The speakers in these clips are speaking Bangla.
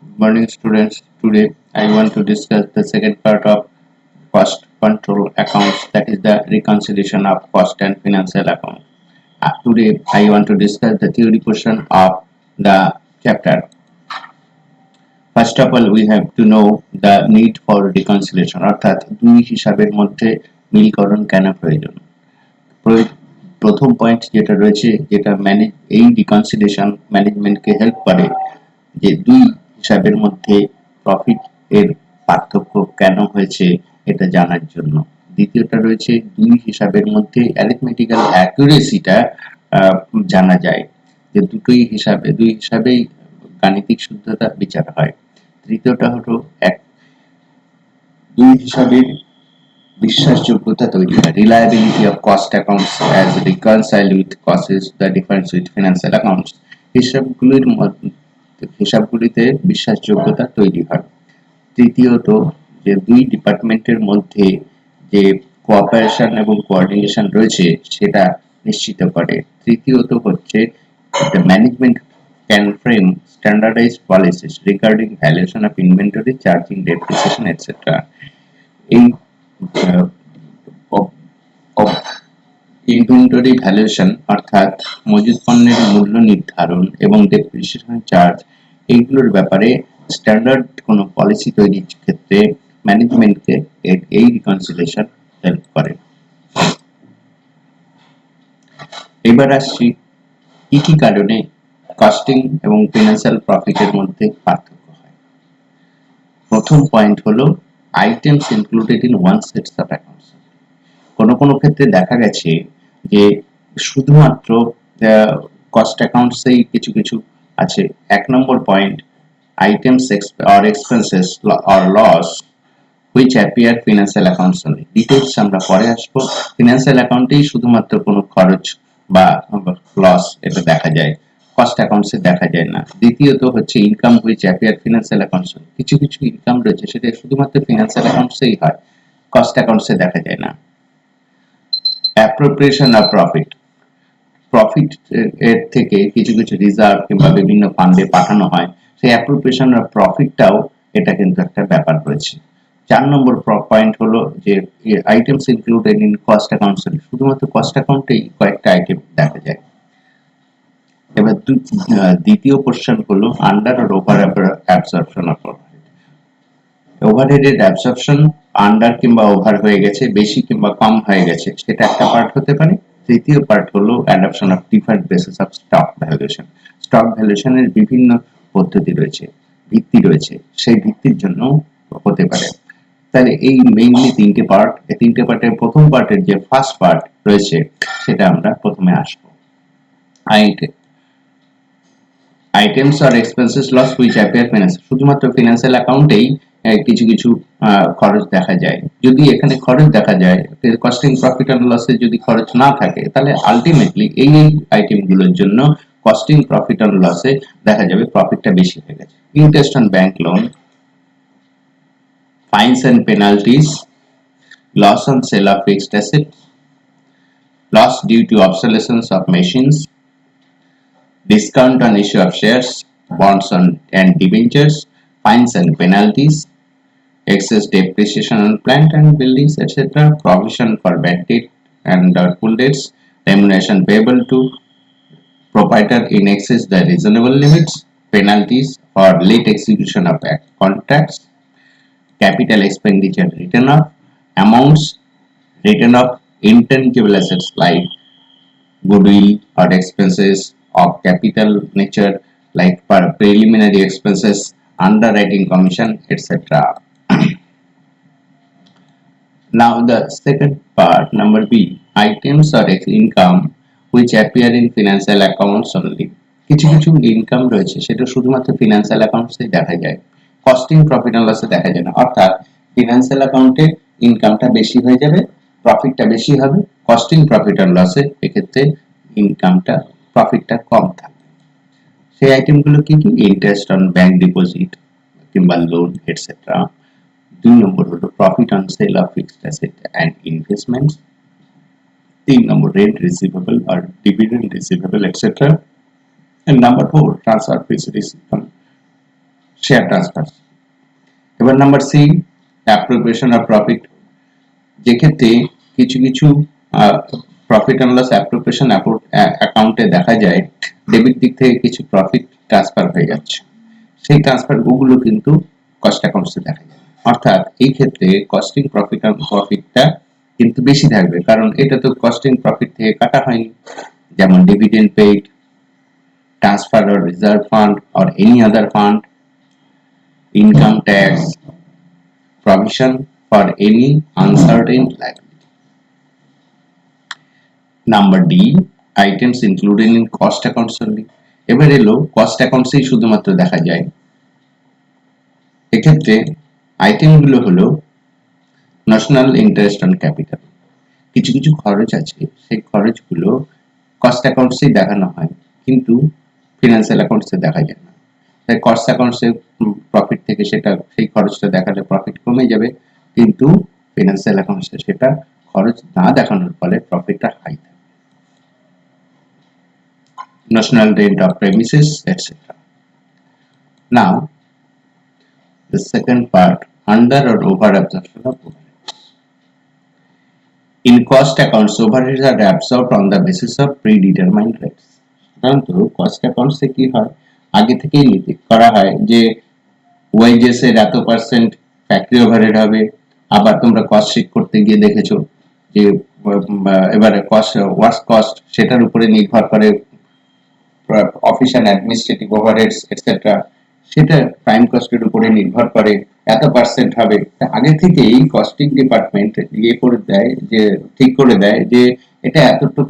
Good morning, students. Today I want to discuss the second part of cost control accounts, that is the reconciliation of cost and financial account. Today I want to discuss the theory portion of the chapter. First of all, we have to know the need for reconciliation, অর্থাৎ দুই হিসাবের মধ্যে মিলকরণ কেন প্রয়োজন। প্রথম পয়েন্ট যেটা রয়েছে, যেটা এই রিকনসিলিয়েশন ম্যানেজমেন্টকে হেল্প করে যে দুই হিসাবের মধ্যে প্রফিট এর পার্থক্য কেন হয়েছে এটা জানার জন্য। দ্বিতীয়টা রয়েছে দুই হিসাবের মধ্যে অ্যারিথমেটিক্যাল অ্যাকুরেসিটা জানা যায়, যে দুই হিসাবেই গাণিতিক শুদ্ধতা বিচার হয়। তৃতীয়টা হলো দুই হিসাবের বিশ্বাসযোগ্যতা তৈরি হয়। Reliability of cost accounts as reconcile with costs the difference with financial accounts. হিসাবগুলিতে বিশ্বাসযোগ্যতা তৈরি হয়। তৃতীয়ত, যে দুই ডিপার্টমেন্টের মধ্যে যে কোঅপারেশন এবং কোঅর্ডিনেশন রয়েছে সেটা নিশ্চিত করে। তৃতীয়ত হচ্ছে the management can frame standardized policies regarding valuation of inventory, charging, depreciation, etc. এই ইনভেন্টরি ভ্যালুয়েশন অর্থাৎ মজুত পণ্যের মূল্য নির্ধারণ এবং ডেপ্রিসিয়েশন চার্জ, এইগুলোর ব্যাপারে স্ট্যান্ডার্ড কোনো পলিসি তৈরির ক্ষেত্রে ম্যানেজমেন্টকে এই রিকনসিলিয়েশন হেল্প করে। এবার আসছি কি কি কারণে কস্টিং এবং ফিনান্সিয়াল প্রফিটের মধ্যে পার্থক্য হয়। প্রথম পয়েন্ট হলো items included in one sets of accounts. কোনো ক্ষেত্রে দেখা গেছে যে শুধুমাত্র কস্ট অ্যাকাউন্টসেই কিছু কিছু আছে। এক নম্বর point, items or expenses or loss which appear financial accounts only. Details আমরা পরে আসবো। ফিনান্সিয়াল অ্যাকাউন্টেই শুধুমাত্র কোনো খরচ বা লস এটা দেখা যায়, কস্ট অ্যাকাউন্টসে দেখা যায় না। দ্বিতীয়ত হচ্ছে income which appear financial accounts only. কিছু কিছু ইনকাম রয়েছে সেটা শুধুমাত্র ফিনান্সিয়াল অ্যাকাউন্টসেই হয়, কস্ট অ্যাকাউন্টসে দেখা যায় না। অ্যাপ্রোপ্রিয়েশন অফ প্রফিট এর থেকে কিছু কিছু রিজার্ভ কিংবা বিভিন্ন ফান্ডে পাঠানো হয়, সেই অ্যাপ্রোপ্রিয়েশন অফ প্রফিটটাও এটা কিন্তু একটা ব্যাপার রয়েছে। 4 নম্বর পয়েন্ট হলো যে items included in cost accounts, শুধুমাত্র কস্ট অ্যাকাউন্টেই কয়েকটা আইটেম দেখা যায়। এবার দ্বিতীয় কোশ্চেন হলো আন্ডার আর ওভার অ্যাবসর্পশন অফ ওভারহেডের অ্যাবসর্পশন আন্ডার কিংবা ওভার হয়ে গেছে, বেশি কিংবা কম হয়ে গেছে, সেটা একটা পার্ট হতে পারে। তৃতীয় পার্ট হলো adoption of different basis of stock valuation. Stock ভ্যালুয়েশনের বিভিন্ন পদ্ধতি রয়েছে, ভিত্তি রয়েছে, সেই ভিত্তির জন্য হতে পারে। তাহলে এই মেইনলি তিনটে পার্ট, এই তিনটে পার্টের প্রথম পার্টের যে ফার্স্ট পার্ট রয়েছে সেটা আমরা প্রথমে আসবো। আইটেমস আর expenses loss which appear financial, শুধুমাত্র ফিনান্সিয়াল অ্যাকাউন্টেই কিছু কিছু খরচ দেখা যায়। যদি এখানে খরচ দেখা যায়, কস্টিং প্রফিট এন্ড লসে যদি খরচ না থাকে, তাহলে আলটিমেটলি এই আইটেমগুলোর জন্য কস্টিং প্রফিট এন্ড লসে দেখা যাবে প্রফিটটা বেশি হয়ে গেছে। Interest on bank loan, fines and penalties, loss on sale of fixed asset, loss due to obsolescence of machines, discount on issue of shares, bonds on and debentures, fines and penalties, excess depreciation on plant and buildings, etc., provision for bad debt and doubtful debts, remuneration payable to proprietor in excess the reasonable limits, penalties for late execution of contracts, capital expenditure written off, amounts written off intangible assets like goodwill or expenses of capital nature like preliminary expenses, underwriting commission, etc. Now the second part, number B, items or income which appear in financial accounts only. কিছু কিছু ইনকাম রয়েছে সেটা শুধুমাত্র ফিনান্সিয়াল অ্যাকাউন্টসে দেখা যায়, কস্টিং প্রফিট এন্ড লসে দেখা যায় না। অর্থাৎ ফিনান্সিয়াল অ্যাকাউন্টে ইনকামটা বেশি হয়ে যাবে, প্রফিটটা বেশি হবে, কস্টিং প্রফিট এন্ড লসে এক্ষেত্রে ইনকামটা প্রফিটটা কম থাকবে। সেই আইটেমগুলো কি কি? ইন্টারেস্ট অন ব্যাংক ডিপোজিট কিংবা লোন এটসেট্রা। 2 নম্বর হলো profit on sale of fixed asset and investments. 3 number rent receivable আর dividend receivable etcetera. And number 4, transfer fees received from share transfer. এবার number C, appropriation of profit, যে ক্ষেত্রে কিছু কিছু প্রফিট অ্যান্ড লস অ্যাপ্রোপ্রিয়েশন অ্যাকাউন্টে দেখা যায় ডেবিট দিক থেকে কিছু প্রফিট ট্রান্সফার হয়ে যাচ্ছে, সেই ট্রান্সফার গুলো কিন্তু কস্ট অ্যাকাউন্টসে দেখা যায়। অর্থাৎ এই ক্ষেত্রে কস্টিং প্রফিটটা কিন্তু বেশি থাকবে, কারণ এটা তো কস্টিং প্রফিট থেকে কাটা হয়নি, যেমন dividend paid, transfer or reserve fund or any other fund, income tax, provision for any uncertain liability. Number D, items included in cost accounts only. এবার এলো কস্ট অ্যাকাউন্টসেই শুধুমাত্র দেখা যায়। এক্ষেত্রে আইটেমগুলো হলো ন্যাশনাল ইন্টারেস্ট অন ক্যাপিটাল, কিছু কিছু খরচ আছে সেই খরচগুলো কস্ট অ্যাকাউন্টসেই দেখানো হয়, কিন্তু ফিনান্সিয়াল অ্যাকাউন্টসে দেখা যায় না। তাই কস্ট অ্যাকাউন্টসে প্রফিট থেকে সেটা সেই খরচটা দেখালে প্রফিট কমে যাবে, কিন্তু ফিনান্সিয়াল অ্যাকাউন্টসে সেটা খরচ না দেখানোর ফলে প্রফিটটা হাই থাকবে। National rent of premises, etc. Now, the second part, under or over absorption of overheads. In cost accounts, overheads are absorbed on the basis of predetermined rates. সাধারণত কস্ট অ্যাকাউন্টসে কি হয়, আগে থেকেই নীতি করা হয় যে ওয়েজেস এর এত পার্সেন্ট ফ্যাক্টরি ওভারহেড হবে। আবার তোমরা কস্ট শিট করতে গিয়ে দেখেছো যে এবারে ওয়ার্কস কস্ট সেটার উপরে নির্ভর করে অফিস অ্যান্ড অ্যাডমিনিস্ট্রেটিভ ওভারহেডস এটসেট্রা, সেটা প্রাইম কস্টের উপরে নির্ভর করে, এত পার্সেন্ট হবে। আগে থেকেই কস্টিং ডিপার্টমেন্ট করে দেয়, যে ঠিক করে দেয় যে এটা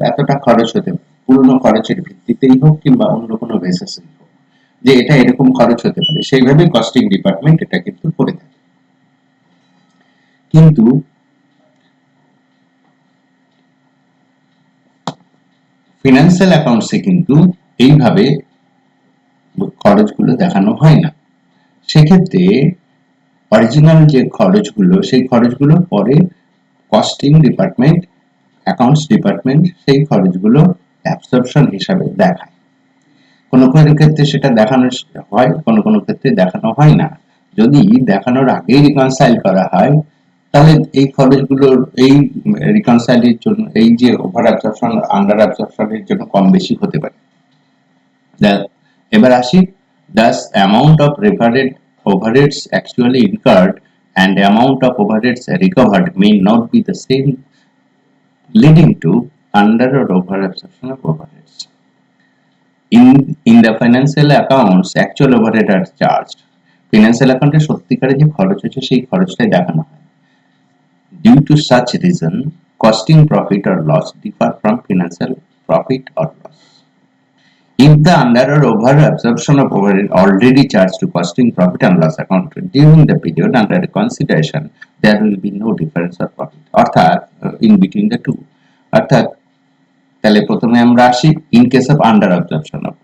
এতটা খরচ হতে পারে, পুরনো খরচের ভিত্তিতেই হোক কিংবা অন্য কোনো বেসিসেই হোক, যে এটা এরকম খরচ হতে পারে, সেইভাবে কস্টিং ডিপার্টমেন্ট এটা কিন্তু করে থাকে। কিন্তু ফিনান্সিয়াল অ্যাকাউন্টসে কিন্তু এইভাবে খরচগুলো দেখানো হয় না। সেক্ষেত্রে অরিজিনাল যে খরচগুলো, সেই খরচগুলো পরে কস্টিং ডিপার্টমেন্ট, অ্যাকাউন্টস ডিপার্টমেন্ট সেই খরচগুলো অ্যাবসর্পশন হিসাবে দেখায়। কোনো কোনো ক্ষেত্রে সেটা দেখানো হয়, কোনো কোনো ক্ষেত্রে দেখানো হয় না। যদি দেখানোর আগেই রিকনসাইল করা হয়, তাহলে এই খরচগুলোর এই রিকনসাইলের জন্য এই যে ওভার অ্যাবসর্পশন আন্ডার অ্যাবসর্পশনের জন্য কম বেশি হতে পারে। এবার আসি, thus amount of reverted overheads actually incurred and the amount of overheads recovered may not be the same, leading to under or over absorption of overheads. In the financial accounts, actual overhead are charged. Financial account এ সত্যিকারে যে খরচ হচ্ছে সেই খরচটাই দেখানো হয়। Due to such reason, costing profit or loss differ from financial profit or loss. If the under or over absorption of overhead already charged to costing profit and loss account during the period under consideration, there will be no difference of profit, অর্থাৎ in between the two. অর্থাৎ তাহলে প্রথমে আমরা আসি in case of under absorption of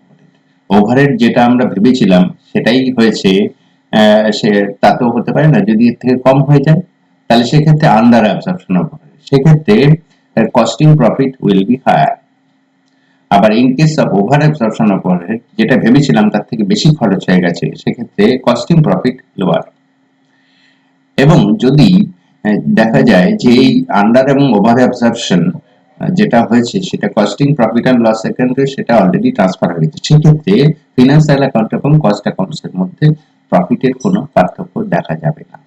overhead, যেটা আমরা ভেবেছিলাম সেটাই হয়েছে, সে তাতেও হতে পারে না, যদি এর থেকে কম হয়ে যায় তাহলে সেক্ষেত্রে আন্ডার অবজর্পশন অফ ওভারহেড, সেক্ষেত্রে costing profit will be higher. আবার in case of over absorption of overhead, যেটা ভেবেছিলাম তার থেকে বেশি খরচ হয়ে গেছে, সেক্ষেত্রে কস্টিং প্রফিট লোয়ার। এবং যদি দেখা যায় যে এই আন্ডার এবং ওভার অ্যাবসর্পশন যেটা হয়েছে সেটা কস্টিং প্রফিট এন্ড লস অ্যাকাউন্টে সেটা অলরেডি ট্রান্সফার হয়ে গেছে, সেক্ষেত্রে ফিনান্সিয়াল অ্যাকাউন্ট এবং কস্ট অ্যাকাউন্টস এর মধ্যে প্রফিটের কোনো পার্থক্য দেখা যাবে না।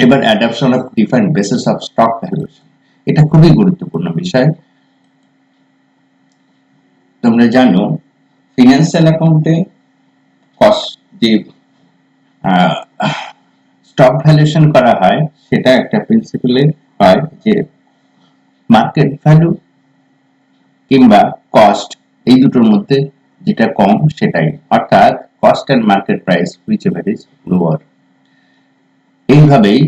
এবার adoption of different basis of stock valuation, এটা খুবই গুরুত্বপূর্ণ বিষয়। তোমরা জানো ফিনান্সিয়াল অ্যাকাউন্টে কস্ট যে স্টক ভ্যালুয়েশন করা হয় সেটা একটা প্রিন্সিপালে হয় যে মার্কেট ভ্যালু কিংবা কস্ট, এই দুটোর মধ্যে যেটা কম সেটাই, অর্থাৎ cost and market price whichever is lower. এইভাবেই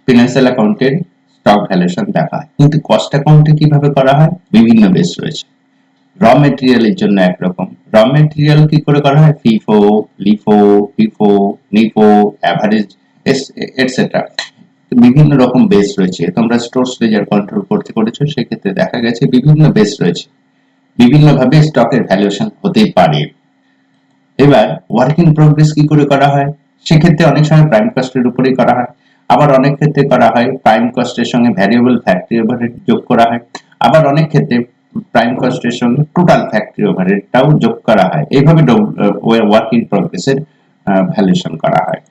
ফিনান্সিয়াল অ্যাকাউন্টের স্টক ভ্যালুয়েশন দেখা হয়। কিন্তু কস্ট অ্যাকাউন্টে কিভাবে করা হয়, বিভিন্ন বেস রয়েছে। র মেটেরিয়ালের জন্য একরকম, র মেটেরিয়াল কি করে করা হয়, FIFO, LIFO, FIFO, NIFO, average etcetera, বিভিন্ন রকম বেস রয়েছে। তোমরা স্টোরস লেজার কন্ট্রোল করতে করেছো, সেক্ষেত্রে দেখা গেছে বিভিন্ন বেস রয়েছে, বিভিন্ন ভাবে স্টকের ভ্যালুয়েশন হতে পারে। এবার ওয়ার্ক ইন প্রোগ্রেস কি করে করা হয়, সেক্ষেত্রে অনেক সময় প্রাইম কস্টের উপরেই করা হয়, আবার অনেক ক্ষেত্রে করা হয় প্রাইম কস্টের সঙ্গে ভ্যারিয়েবল ফ্যাক্টরি ওভারহেড যোগ করা হয়, আবার অনেক ক্ষেত্রে প্রাইম কস্টের সঙ্গে টোটাল ফ্যাক্টরি ওভারহেডটাও যোগ করা হয়। এইভাবে ওয়ার্ক ইন প্রোগ্রেসের ভ্যালুয়েশন করা হয়।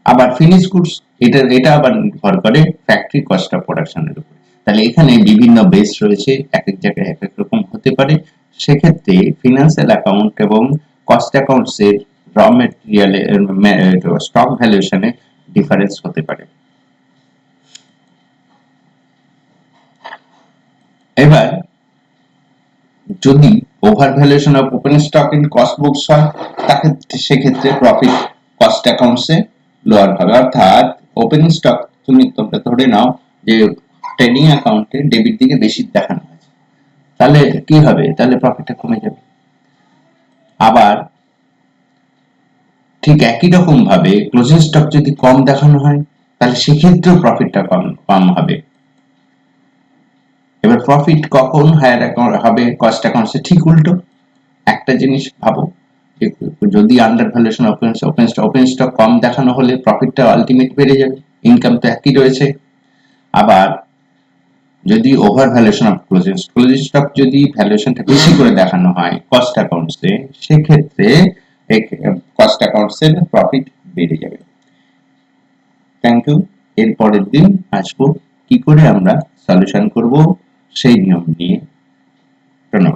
আবার ফিনিশ গুডস, এটা আবার নির্ভর করে ফ্যাক্টরি কস্ট অফ প্রোডাকশনের উপর। তাহলে এখানে বিভিন্ন বেস রয়েছে, এক এক জায়গায় এক এক রকম হতে পারে। সেক্ষেত্রে ফিনান্সিয়াল অ্যাকাউন্ট এবং কস্ট অ্যাকাউন্টস এর র মেটেরিয়াল স্টক ভ্যালুয়েশনে ডিফারেন্স হতে পারে। এবার যদি over valuation of open stock in cost books হয়, তাকে সেক্ষেত্রে প্রফিট কস্ট অ্যাকাউন্টসে লোয়ার হবে। অর্থাৎ ওপেন স্টক তোমরা ধরে নাও যে ট্রেডিং অ্যাকাউন্টে ডেবিট দিকে বেশি দেখানো হয়েছে, তাহলে কি হবে, তাহলে প্রফিটটা কমে যাবে। আবার ঠিক একই রকম ভাবে ক্লোজিং স্টক যদি কম দেখানো হয়, তাহলে সেক্ষেত্রেও প্রফিটটা কম হবে। এবার প্রফিট কখন হায়ার হবে কস্ট অ্যাকাউন্টসে, ঠিক উল্টো। একটা জিনিস ভাবো, যদি আন্ডার ভ্যালুয়েশন ওপেন স্টক কম দেখানো হলে প্রফিটটা আলটিমেট বেড়ে যাবে, ইনকাম তো একই রয়েছে। আবার যদি over valuation of closing stock যদি ভ্যালুয়েশনটা বেশি করে দেখানো হয় কস্ট অ্যাকাউন্টসে, সেক্ষেত্রে কস্ট অ্যাকাউন্টসের প্রফিট বেড়ে যাবে। Thank you. এর পরের দিন আসবো কি করে আমরা সলিউশন করব সেই নিয়ম নিয়ে। প্রণাম।